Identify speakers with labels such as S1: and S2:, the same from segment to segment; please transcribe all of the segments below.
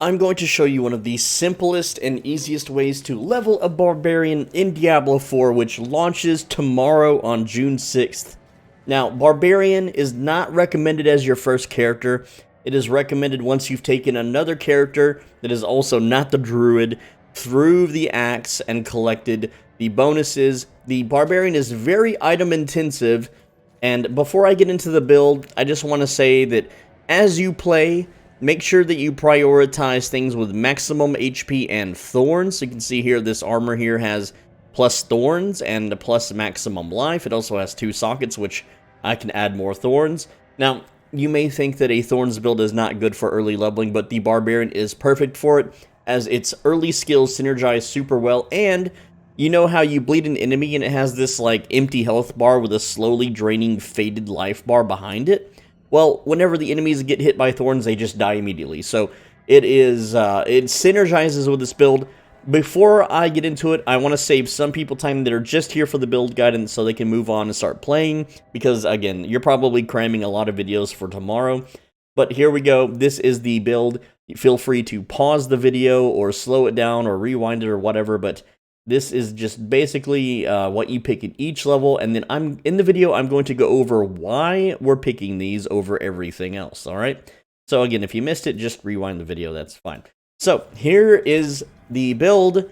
S1: I'm going to show you one of the simplest and easiest ways to level a Barbarian in Diablo 4, which launches tomorrow on June 6th. Now, Barbarian is not recommended as your first character. It is recommended once you've taken another character that is also not the Druid through the axe and collected the bonuses. The Barbarian is very item intensive, and before I get into the build, I just want to say that as you play, make sure that you prioritize things with maximum HP and thorns. So you can see here, this armor here has plus thorns and plus maximum life. It also has 2 sockets, which I can add more thorns. Now, you may think that a thorns build is not good for early leveling, but the Barbarian is perfect for it, as its early skills synergize super well. And you know how you bleed an enemy and it has this like empty health bar with a slowly draining faded life bar behind it? Well, whenever the enemies get hit by thorns, they just die immediately. So it synergizes with this build. Before I get into it, I want to save some people time that are just here for the build guidance so they can move on and start playing. Because, again, you're probably cramming a lot of videos for tomorrow. But here we go. This is the build. Feel free to pause the video or slow it down or rewind it or whatever. But this is just basically what you pick at each level, and then in the video, I'm going to go over why we're picking these over everything else, alright? So again, if you missed it, just rewind the video, that's fine. So, here is the build.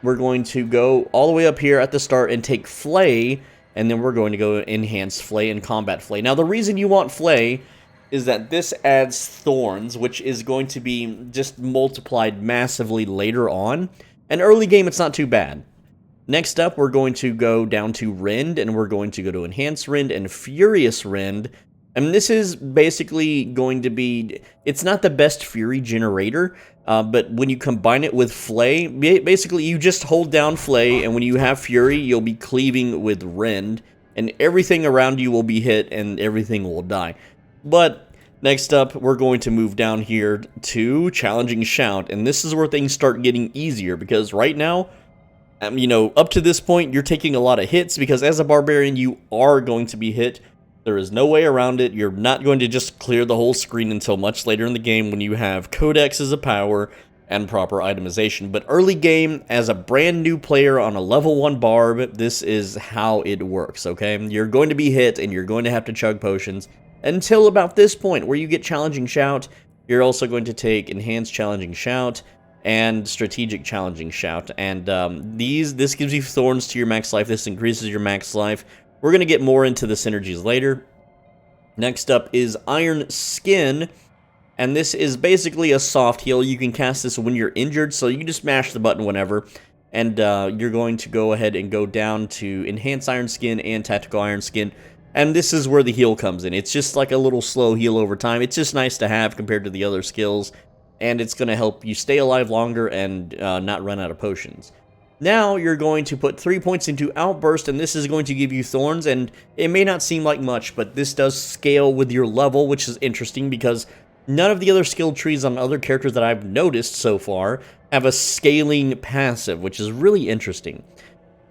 S1: We're going to go all the way up here at the start and take Flay, and then we're going to go enhance Flay and combat Flay. Now, the reason you want Flay is that this adds thorns, which is going to be just multiplied massively later on. And early game, it's not too bad. Next up, we're going to go down to Rend, and we're going to go to Enhanced Rend and Furious Rend. And this is basically going to be, it's not the best Fury generator, but when you combine it with Flay, basically you just hold down Flay, and when you have Fury, you'll be cleaving with Rend, and everything around you will be hit, and everything will die. But next up, we're going to move down here to Challenging Shout, and this is where things start getting easier, because right now, you know, up to this point, you're taking a lot of hits, because as a Barbarian, you are going to be hit. There is no way around it. You're not going to just clear the whole screen until much later in the game when you have Codex as a power and proper itemization. But early game, as a brand new player on a level 1 Barb, this is how it works, okay? You're going to be hit, and you're going to have to chug potions until about this point where you get Challenging Shout. You're also going to take Enhanced Challenging Shout and Strategic Challenging Shout, and this gives you thorns to your max life. This increases your max life. We're going to get more into the synergies later. Next up is Iron Skin, and this is basically a soft heal. You can cast this when you're injured, so you just mash the button whenever, and you're going to go ahead and go down to Enhanced Iron Skin and Tactical Iron Skin. And this is where the heal comes in. It's just like a little slow heal over time. It's just nice to have compared to the other skills. And it's going to help you stay alive longer and not run out of potions. Now you're going to put 3 points into Outburst, and this is going to give you thorns. And it may not seem like much, but this does scale with your level, which is interesting because none of the other skill trees on other characters that I've noticed so far have a scaling passive, which is really interesting.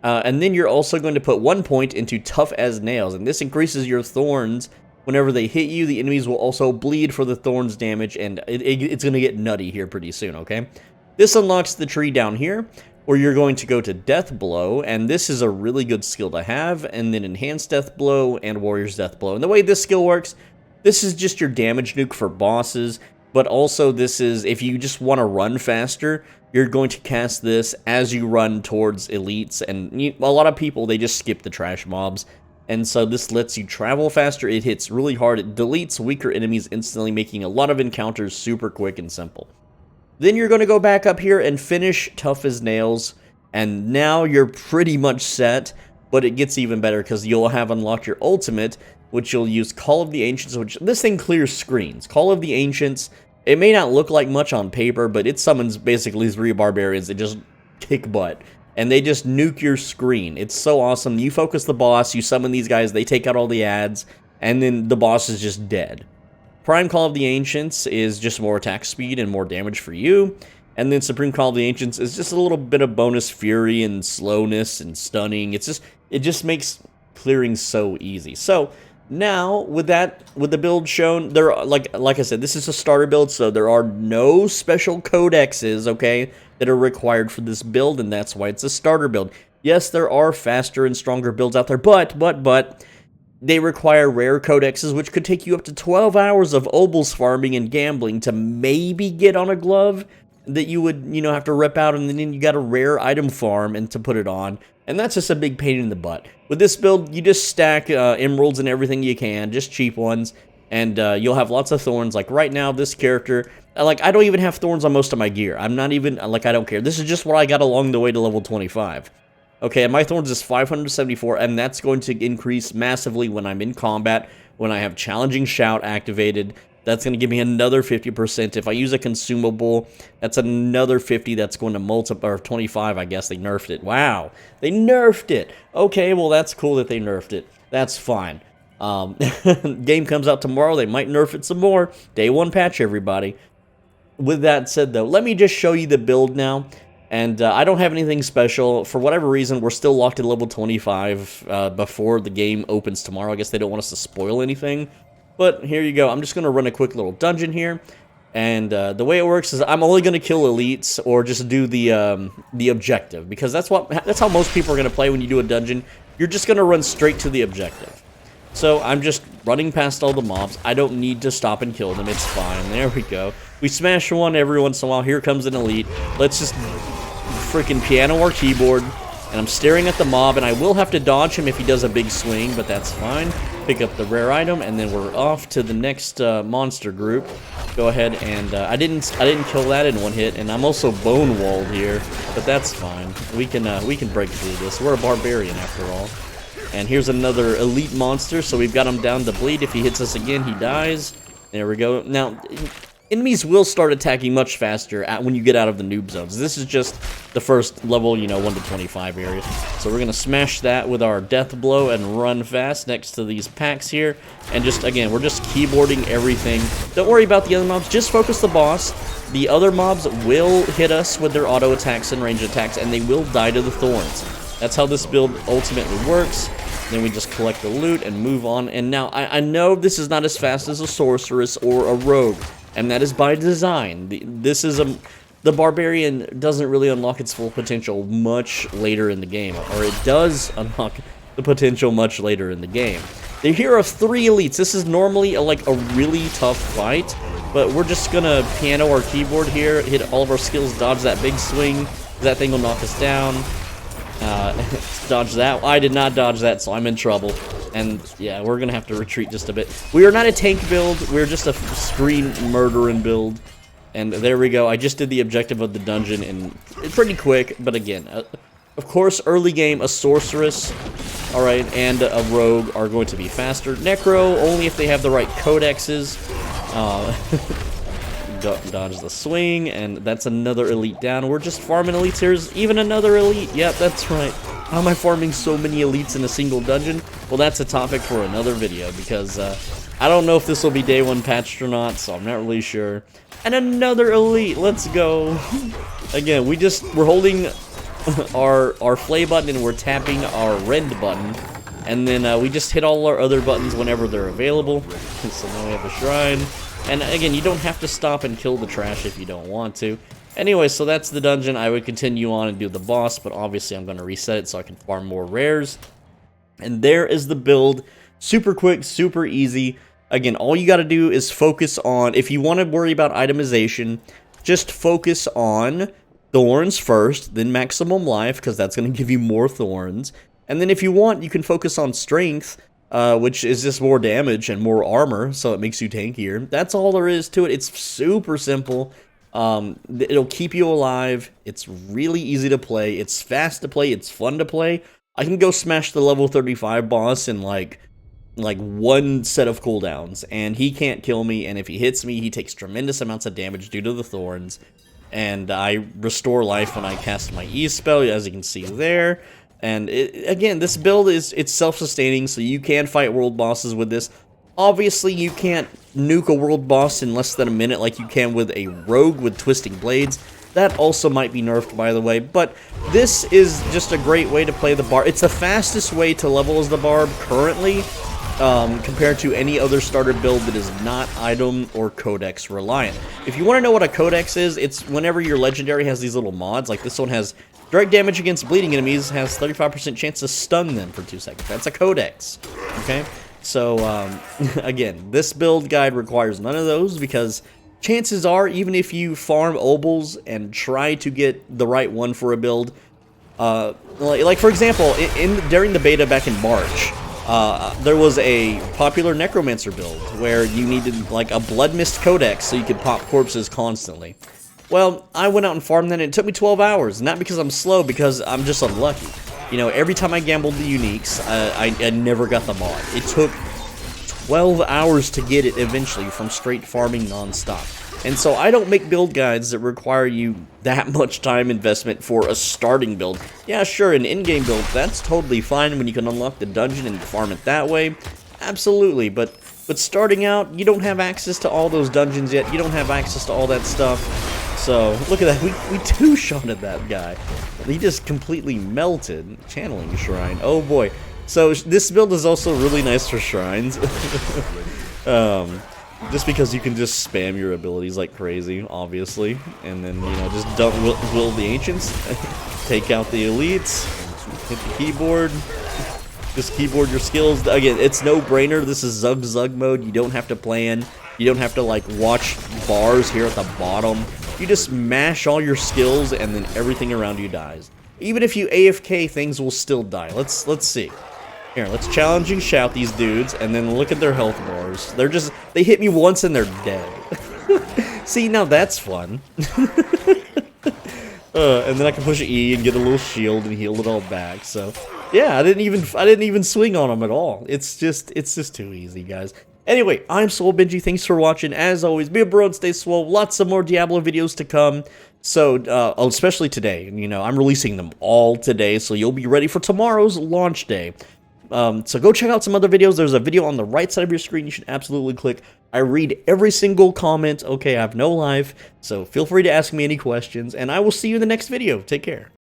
S1: And then you're also going to put 1 point into Tough as Nails, and this increases your thorns. Whenever they hit you, the enemies will also bleed for the thorns damage, and it's going to get nutty here pretty soon, okay? This unlocks the tree down here, where you're going to go to Death Blow, and this is a really good skill to have, and then Enhanced Death Blow and Warrior's Death Blow. And the way this skill works, this is just your damage nuke for bosses, but also this is, if you just want to run faster, you're going to cast this as you run towards elites, and a lot of people, they just skip the trash mobs, and so this lets you travel faster. It hits really hard. It deletes weaker enemies instantly, making a lot of encounters super quick and simple. Then you're going to go back up here and finish Tough as Nails, and now you're pretty much set, but it gets even better because you'll have unlocked your ultimate, which you'll use Call of the Ancients, which this thing clears screens. Call of the Ancients, it may not look like much on paper, but it summons basically 3 Barbarians that just kick butt. And they just nuke your screen. It's so awesome. You focus the boss, you summon these guys, they take out all the ads, and then the boss is just dead. Prime Call of the Ancients is just more attack speed and more damage for you. And then Supreme Call of the Ancients is just a little bit of bonus fury and slowness and stunning. It just makes clearing so easy. So Now, with the build shown, there are, like I said, this is a starter build, so there are no special codexes, okay, that are required for this build, and that's why it's a starter build. Yes, there are faster and stronger builds out there, but they require rare codexes, which could take you up to 12 hours of obols farming and gambling to maybe get on a glove that you would, have to rep out, and then you got a rare item farm and to put it on. And that's just a big pain in the butt. With this build, you just stack emeralds and everything you can, just cheap ones, and you'll have lots of thorns. Like right now, this character, I don't even have thorns on most of my gear. I'm not even, I don't care. This is just what I got along the way to level 25. Okay, and my thorns is 574, and that's going to increase massively when I'm in combat, when I have Challenging Shout activated. That's going to give me another 50%. If I use a consumable, that's another 50 that's going to multiply, or 25, I guess. They nerfed it. Wow, they nerfed it. Okay, well, that's cool that they nerfed it. That's fine. Game comes out tomorrow. They might nerf it some more. Day 1 patch, everybody. With that said, though, let me just show you the build now. And I don't have anything special. For whatever reason, we're still locked at level 25 before the game opens tomorrow. I guess they don't want us to spoil anything. But here you go. I'm just going to run a quick little dungeon here. And the way it works is I'm only going to kill elites or just do the objective. Because that's how most people are going to play when you do a dungeon. You're just going to run straight to the objective. So I'm just running past all the mobs. I don't need to stop and kill them. It's fine. There we go. We smash one every once in a while. Here comes an elite. Let's just freaking piano our keyboard. And I'm staring at the mob, and I will have to dodge him if he does a big swing, but that's fine. Pick up the rare item, and then we're off to the next monster group. Go ahead and I didn't kill that in one hit, and I'm also bone walled here, but that's fine. We can break through this. We're a barbarian after all. And here's another elite monster, so we've got him down to bleed. If he hits us again, he dies. There we go. Now, enemies will start attacking much faster when you get out of the noob zones. This is just the first level, 1 to 25 area. So we're going to smash that with our death blow and run fast next to these packs here. And just, again, we're just keyboarding everything. Don't worry about the other mobs. Just focus the boss. The other mobs will hit us with their auto attacks and range attacks, and they will die to the thorns. That's how this build ultimately works. Then we just collect the loot and move on. And now, I know this is not as fast as a sorceress or a rogue, and that is by design. The Barbarian doesn't really unlock its full potential much later in the game, or it does unlock the potential much later in the game. Here are 3 elites. This is normally a really tough fight, but we're just gonna piano our keyboard here, hit all of our skills, dodge that big swing. That thing will knock us down. Dodge that. I did not dodge that, so I'm in trouble. And yeah, we're gonna have to retreat just a bit. We are not a tank build. We're just a screen murdering build. And there we go. I just did the objective of the dungeon, and it's pretty quick. But again, of course, early game, a sorceress, all right, and a rogue are going to be faster. Necro only if they have the right codexes. Dodge the swing, and that's another elite down. We're just farming elites. Here's even another elite. Yep, that's right. How am I farming so many elites in a single dungeon? Well, that's a topic for another video, because I don't know if this will be day 1 patched or not, so I'm not really sure. And another elite. Let's go. Again, we're holding our flay button, and we're tapping our rend button, and then we just hit all our other buttons whenever they're available. So now we have a shrine. And again, you don't have to stop and kill the trash if you don't want to. Anyway, so that's the dungeon. I would continue on and do the boss, but obviously I'm going to reset it so I can farm more rares. And there is the build. Super quick, super easy. Again, all you got to do is focus on, if you want to worry about itemization, just focus on thorns first, then maximum life, because that's going to give you more thorns. And then if you want, you can focus on strength, which is just more damage and more armor, so it makes you tankier. That's all there is to it. It's super simple. It'll keep you alive. It's really easy to play. It's fast to play. It's fun to play. I can go smash the level 35 boss in like 1 set of cooldowns, and he can't kill me, and if he hits me, he takes tremendous amounts of damage due to the thorns, and I restore life when I cast my E spell, as you can see there. And again, this build it's self-sustaining, so you can fight world bosses with this. Obviously, you can't nuke a world boss in less than a minute like you can with a rogue with twisting blades. That also might be nerfed, by the way, but this is just a great way to play the barb. It's the fastest way to level as the barb currently, compared to any other starter build that is not item or codex reliant. If you want to know what a codex is, it's whenever your legendary has these little mods, like this one has direct damage against bleeding enemies, has 35% chance to stun them for 2 seconds. That's a codex, okay? So, again, this build guide requires none of those because chances are, even if you farm obols and try to get the right one for a build, like for example, during the beta back in March, there was a popular necromancer build where you needed like a blood mist codex so you could pop corpses constantly. Well, I went out and farmed that and it took me 12 hours, not because I'm slow, because I'm just unlucky. You know, every time I gambled the uniques, I never got the mod. It took 12 hours to get it eventually from straight farming non-stop. And so I don't make build guides that require you that much time investment for a starting build. Yeah, sure, an in-game build, that's totally fine when you can unlock the dungeon and farm it that way. Absolutely, but starting out, you don't have access to all those dungeons yet. You don't have access to all that stuff. So, look at that. We two-shotted that guy. He just completely melted. Channeling Shrine. Oh, boy. So, this build is also really nice for shrines. Just because you can just spam your abilities like crazy, obviously. And then, you know, just dump will the ancients. Take out the elites. Hit the keyboard. Just keyboard your skills. Again, it's no-brainer. This is Zug mode. You don't have to plan. You don't have to, like, watch bars here at the bottom. You just mash all your skills, and then everything around you dies. Even if you AFK, things will still die. Let's see. Here, let's challenge and shout these dudes, and then look at their health bars. They hit me once and they're dead. See, now that's fun. And then I can push E and get a little shield and heal it all back. So, yeah, I didn't even swing on them at all. It's just too easy, guys. Anyway, I'm Soul Benji. Thanks for watching. As always, be a bro and stay swole. Lots of more Diablo videos to come. So, especially today. You know, I'm releasing them all today, so you'll be ready for tomorrow's launch day. So go check out some other videos. There's a video on the right side of your screen you should absolutely click. I read every single comment. Okay, I have no life, so feel free to ask me any questions, and I will see you in the next video. Take care.